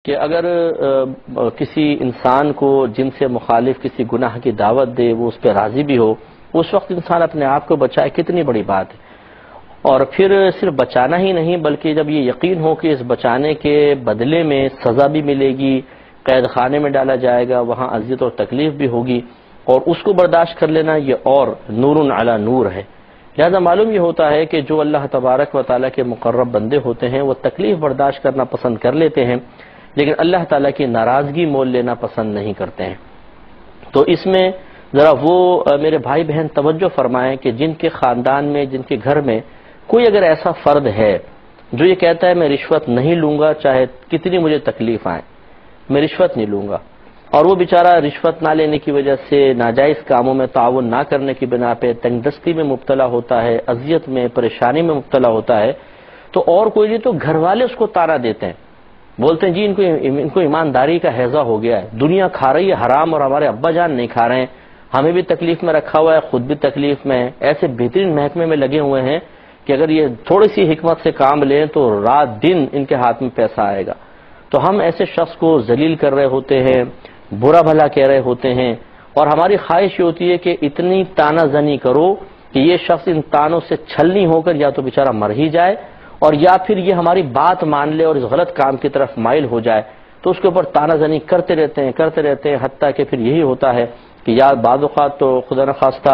کہ اگر کسی انسان کو جن سے مخالف کسی گناہ کی دعوت دے وہ اس پہ راضی بھی ہو، اس وقت انسان اپنے آپ کو بچائے، کتنی بڑی بات ہے۔ اور پھر صرف بچانا ہی نہیں بلکہ جب یہ یقین ہو کہ اس بچانے کے بدلے میں سزا بھی ملے گی، قید خانے میں ڈالا جائے گا، وہاں اذیت اور تکلیف بھی ہوگی، اور اس کو برداشت کر لینا یہ اور نور علی نور ہے۔ لہذا معلوم یہ ہوتا ہے کہ جو اللہ تبارک و تعالیٰ کے مقرب بندے ہوتے ہیں وہ تکلیف برداشت کرنا پسند کر لیتے ہیں، لیکن اللہ تعالیٰ کی ناراضگی مول لینا پسند نہیں کرتے ہیں۔ تو اس میں ذرا وہ میرے بھائی بہن توجہ فرمائیں کہ جن کے خاندان میں، جن کے گھر میں کوئی اگر ایسا فرد ہے جو یہ کہتا ہے میں رشوت نہیں لوں گا چاہے کتنی مجھے تکلیف آئے، میں رشوت نہیں لوں گا، اور وہ بیچارہ رشوت نہ لینے کی وجہ سے ناجائز کاموں میں تعاون نہ کرنے کی بنا پہ تنگ دستی میں مبتلا ہوتا ہے، اذیت میں، پریشانی میں مبتلا ہوتا ہے، تو اور کوئی نہیں تو گھر والے اس کو طعنہ دیتے ہیں، بولتے ہیں جی ان کو ایمانداری کا ہیضہ ہو گیا ہے، دنیا کھا رہی ہے حرام اور ہمارے ابا جان نہیں کھا رہے ہیں، ہمیں بھی تکلیف میں رکھا ہوا ہے، خود بھی تکلیف میں ہے، ایسے بہترین محکمے میں لگے ہوئے ہیں کہ اگر یہ تھوڑی سی حکمت سے کام لیں تو رات دن ان کے ہاتھ میں پیسہ آئے گا۔ تو ہم ایسے شخص کو ذلیل کر رہے ہوتے ہیں، برا بھلا کہہ رہے ہوتے ہیں، اور ہماری خواہش یہ ہوتی ہے کہ اتنی طعنہ زنی کرو کہ یہ شخص ان طعنوں سے چھلنی ہو کر یا تو بیچارہ مر ہی جائے اور یا پھر یہ ہماری بات مان لے اور اس غلط کام کی طرف مائل ہو جائے، تو اس کے اوپر طعنہ زنی کرتے رہتے ہیں حتیٰ کہ پھر یہی ہوتا ہے کہ یا بعض اوقات تو خدا نخواستہ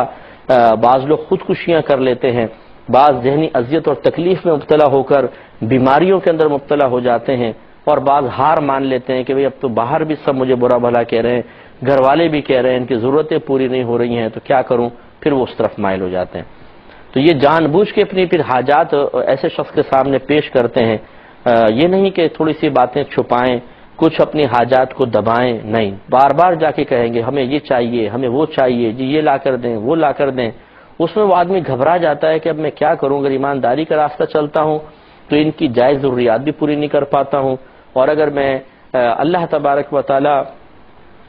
بعض لوگ خودکشیاں کر لیتے ہیں، بعض ذہنی اذیت اور تکلیف میں مبتلا ہو کر بیماریوں کے اندر مبتلا ہو جاتے ہیں، اور بعض ہار مان لیتے ہیں کہ اب تو باہر بھی سب مجھے برا بھلا کہہ رہے ہیں، گھر والے بھی کہہ رہے ہیں، ان کی ضرورتیں پوری نہیں ہو رہی ہیں تو کیا کروں، پھر وہ اس طرف مائل ہو جاتے ہیں۔ تو یہ جان بوجھ کے اپنی پھر حاجات ایسے شخص کے سامنے پیش کرتے ہیں، یہ نہیں کہ تھوڑی سی باتیں چھپائیں، کچھ اپنی حاجات کو دبائیں، نہیں، بار بار جا کے کہیں گے ہمیں یہ چاہیے، ہمیں وہ چاہیے، جی یہ لا کر دیں، وہ لا کر دیں۔ اس میں وہ آدمی گھبرا جاتا ہے کہ اب میں کیا کروں، اگر ایمانداری کا راستہ چلتا ہوں تو ان کی جائز ضروریات بھی پوری نہیں کر پاتا ہوں، اور اگر میں اللہ تبارک و تعالی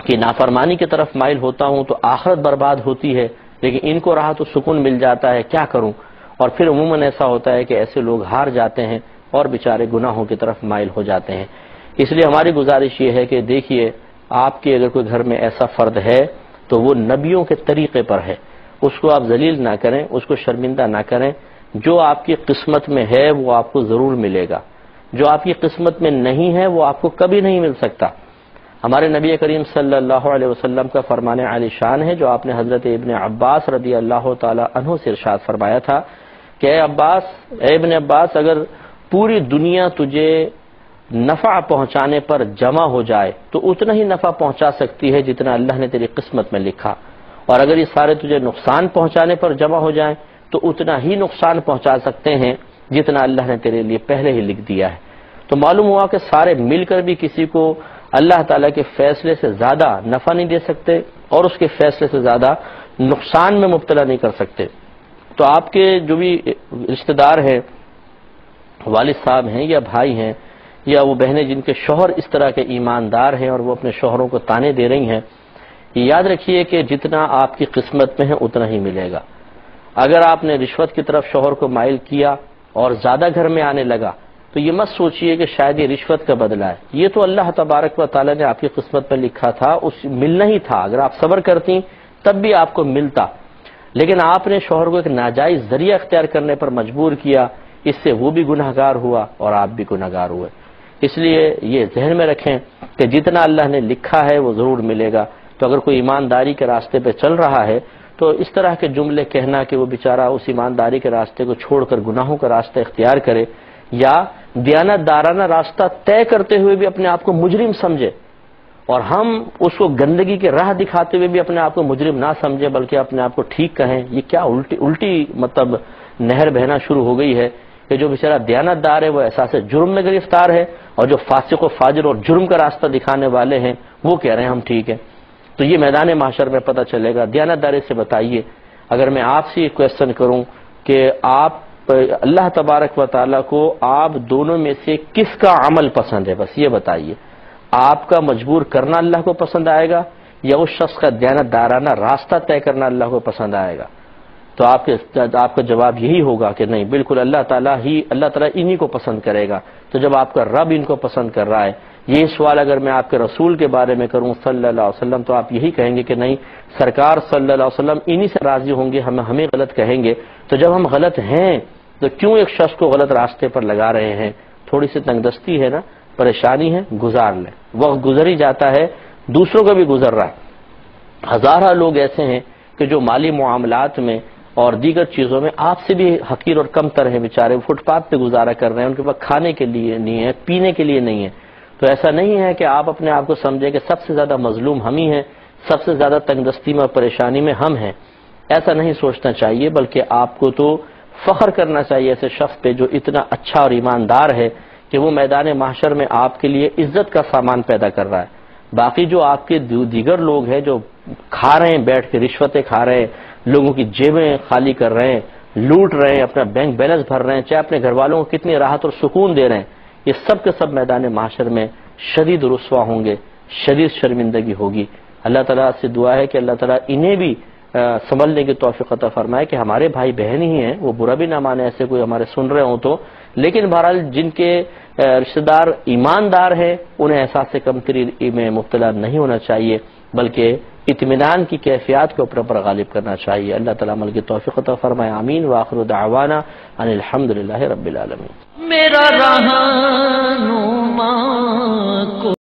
کی نافرمانی کی طرف مائل ہوتا ہوں تو آخرت برباد ہوتی ہے، لیکن ان کو راحت و سکون مل جاتا ہے، کیا کروں؟ اور پھر عموماً ایسا ہوتا ہے کہ ایسے لوگ ہار جاتے ہیں اور بیچارے گناہوں کی طرف مائل ہو جاتے ہیں۔ اس لیے ہماری گزارش یہ ہے کہ دیکھیے آپ کے اگر کوئی گھر میں ایسا فرد ہے تو وہ نبیوں کے طریقے پر ہے، اس کو آپ ذلیل نہ کریں، اس کو شرمندہ نہ کریں، جو آپ کی قسمت میں ہے وہ آپ کو ضرور ملے گا، جو آپ کی قسمت میں نہیں ہے وہ آپ کو کبھی نہیں مل سکتا۔ ہمارے نبی کریم صلی اللہ علیہ وسلم کا فرمان عالی شان ہے جو آپ نے حضرت ابن عباس رضی اللہ تعالی عنہ سے ارشاد فرمایا تھا کہ اے ابن عباس، اگر پوری دنیا تجھے نفع پہنچانے پر جمع ہو جائے تو اتنا ہی نفع پہنچا سکتی ہے جتنا اللہ نے تیری قسمت میں لکھا، اور اگر یہ سارے تجھے نقصان پہنچانے پر جمع ہو جائیں تو اتنا ہی نقصان پہنچا سکتے ہیں جتنا اللہ نے تیرے لیے پہلے ہی لکھ دیا ہے۔ تو معلوم ہوا کہ سارے مل کر بھی کسی کو اللہ تعالیٰ کے فیصلے سے زیادہ نفع نہیں دے سکتے اور اس کے فیصلے سے زیادہ نقصان میں مبتلا نہیں کر سکتے۔ تو آپ کے جو بھی رشتہ دار ہیں، والد صاحب ہیں یا بھائی ہیں یا وہ بہنیں جن کے شوہر اس طرح کے ایماندار ہیں اور وہ اپنے شوہروں کو طعنے دے رہی ہیں، یہ یاد رکھیے کہ جتنا آپ کی قسمت میں ہے اتنا ہی ملے گا۔ اگر آپ نے رشوت کی طرف شوہر کو مائل کیا اور زیادہ گھر میں آنے لگا تو یہ مت سوچئے کہ شاید یہ رشوت کا بدلہ ہے، یہ تو اللہ تبارک و تعالیٰ نے آپ کی قسمت میں لکھا تھا، اس ملنا ہی تھا، اگر آپ صبر کرتی تب بھی آپ کو ملتا، لیکن آپ نے شوہر کو ایک ناجائز ذریعہ اختیار کرنے پر مجبور کیا، اس سے وہ بھی گنہگار ہوا اور آپ بھی گنہگار ہوئے۔ اس لیے یہ ذہن میں رکھیں کہ جتنا اللہ نے لکھا ہے وہ ضرور ملے گا۔ تو اگر کوئی ایمانداری کے راستے پہ چل رہا ہے تو اس طرح کے جملے کہنا کہ وہ بیچارہ اس ایمانداری کے راستے کو چھوڑ کر گناہوں کا راستہ اختیار کرے یا دیانت دارانہ راستہ طے کرتے ہوئے بھی اپنے آپ کو مجرم سمجھے، اور ہم اس کو گندگی کے راہ دکھاتے ہوئے بھی اپنے آپ کو مجرم نہ سمجھے بلکہ اپنے آپ کو ٹھیک کہیں، یہ کیا الٹی مطلب نہر بہنا شروع ہو گئی ہے کہ جو بیچارہ دیانت دار ہے وہ احساس جرم میں گرفتار ہے، اور جو فاسق و فاجر اور جرم کا راستہ دکھانے والے ہیں وہ کہہ رہے ہیں ہم ٹھیک ہیں۔ تو یہ میدان محشر میں پتہ چلے گا۔ دیانت داری سے بتائیے، اگر میں آپ سے یہ کویسچن کروں کہ آپ اللہ تبارک و تعالیٰ کو آپ دونوں میں سے کس کا عمل پسند ہے، بس یہ بتائیے، آپ کا مجبور کرنا اللہ کو پسند آئے گا یا اس شخص کا دیانت دارانہ راستہ طے کرنا اللہ کو پسند آئے گا؟ تو آپ کا جواب یہی ہوگا کہ نہیں، بالکل اللہ تعالیٰ انہی کو پسند کرے گا۔ تو جب آپ کا رب ان کو پسند کر رہا ہے یہ سوال اگر میں آپ کے رسول کے بارے میں کروں صلی اللہ علیہ وسلم تو آپ یہی کہیں گے کہ نہیں، سرکار صلی اللہ علیہ وسلم انہی سے راضی ہوں گے، ہمیں غلط کہیں گے۔ تو جب ہم غلط ہیں تو کیوں ایک شخص کو غلط راستے پر لگا رہے ہیں؟ تھوڑی سی تنگ دستی ہے نا، پریشانی ہے، گزار لیں، وقت گزر ہی جاتا ہے، دوسروں کا بھی گزر رہا ہے۔ ہزارہ لوگ ایسے ہیں کہ جو مالی معاملات میں اور دیگر چیزوں میں آپ سے بھی حقیر اور کم تر ہیں، بیچارے فٹ پاتھ پہ گزارا کر رہے ہیں، ان کے پاس کھانے کے لیے نہیں ہے، پینے کے لیے نہیں ہے۔ تو ایسا نہیں ہے کہ آپ اپنے آپ کو سمجھیں کہ سب سے زیادہ مظلوم ہم ہی ہیں، سب سے زیادہ تنگ دستی میں اور پریشانی میں ہم ہیں، ایسا نہیں سوچنا چاہیے، بلکہ آپ کو تو فخر کرنا چاہیے ایسے شخص پہ جو اتنا اچھا اور ایماندار ہے کہ وہ میدان محشر میں آپ کے لیے عزت کا سامان پیدا کر رہا ہے۔ باقی جو آپ کے دیگر لوگ ہیں جو کھا رہے ہیں، بیٹھ کے رشوتیں کھا رہے ہیں، لوگوں کی جیبیں خالی کر رہے ہیں، لوٹ رہے ہیں، اپنا بینک بیلنس بھر رہے ہیں، چاہے اپنے گھر والوں کو کتنی راحت اور سکون دے رہے ہیں، یہ سب کے سب میدان محشر میں شدید رسوا ہوں گے، شدید شرمندگی ہوگی۔ اللہ تعالیٰ سے دعا ہے کہ اللہ تعالیٰ انہیں بھی سنبھلنے کی توفیق عطا فرمائے کہ ہمارے بھائی بہن ہی ہیں، وہ برا بھی نہ مانے ایسے کوئی ہمارے سن رہے ہوں تو، لیکن بہرحال جن کے رشتہ دار ایماندار ہیں انہیں احساس کمتری میں مبتلا نہیں ہونا چاہیے، بلکہ اطمینان کی کیفیات کے اوپر پر غالب کرنا چاہیے۔ اللہ تعالیٰ عمل کی توفیق عطا فرمائے، آمین، وآخر دعوانا ان الحمدللہ رب العالمین۔ میرا رہنما